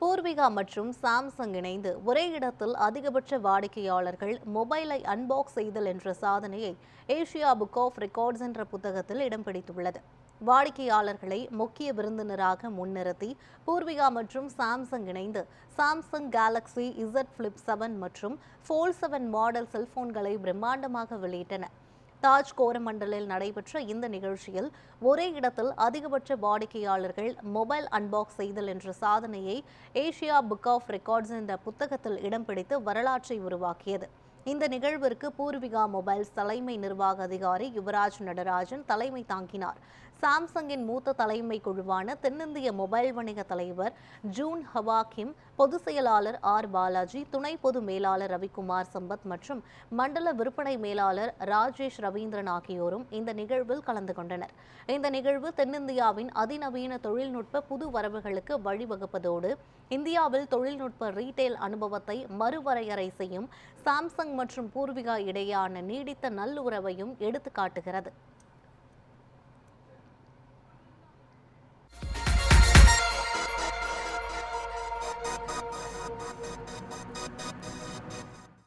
பூர்விகா மற்றும் சாம்சங் இணைந்து ஒரே இடத்தில் அதிகபட்ச வாடிக்கையாளர்கள் மொபைலை அன்பாக்ஸ் செய்தல் என்ற சாதனையை ஏசியா புக் ஆஃப் ரெக்கார்ட்ஸ் என்ற புத்தகத்தில் இடம் பிடித்துள்ளது. வாடிக்கையாளர்களை முக்கிய விருந்தினராக முன்னிறுத்தி பூர்விகா மற்றும் சாம்சங் இணைந்து சாம்சங் கேலக்ஸி Z Flip 7 மற்றும் Fold 7 மாடல் செல்போன்களை பிரம்மாண்டமாக வெளியிட்டன. தாஜ் கோரமண்டலில் நடைபெற்ற இந்த நிகழ்ச்சியில் ஒரே இடத்தில் அதிகபட்ச வாடிக்கையாளர்கள் மொபைல் அன்பாக்ஸ் செய்தல் என்ற சாதனையை ஏசியா புக் ஆஃப் ரெக்கார்ட்ஸ் என்ற புத்தகத்தில் இடம் பிடித்து வரலாற்றை உருவாக்கியது. இந்த நிகழ்விற்கு பூர்விகா மொபைல்ஸ் தலைமை நிர்வாக அதிகாரி யுவராஜ் நடராஜன் தலைமை தாங்கினார். சாம்சங்கின் மூத்த தலைமை குழுவான தென்னிந்திய மொபைல் வணிக தலைவர் ஜூன் ஹவாகிம், பொதுச் செயலாளர் R பாலாஜி, துணை பொது மேலாளர் ரவிக்குமார் சம்பத் மற்றும் மண்டல விற்பனை மேலாளர் ராஜேஷ் ரவீந்திரன் ஆகியோரும் இந்த நிகழ்வில் கலந்து கொண்டனர். இந்த நிகழ்வு தென்னிந்தியாவின் அதிநவீன தொழில்நுட்ப புது வரவுகளுக்கு வழிவகுப்பதோடு இந்தியாவில் தொழில்நுட்ப ரீட்டெயில் அனுபவத்தை மறுவரையறை செய்யும் சாம்சங் மற்றும் பூர்விகா இடையேயான நீடித்த நல்லுறவையும் எடுத்துக்காட்டுகிறது.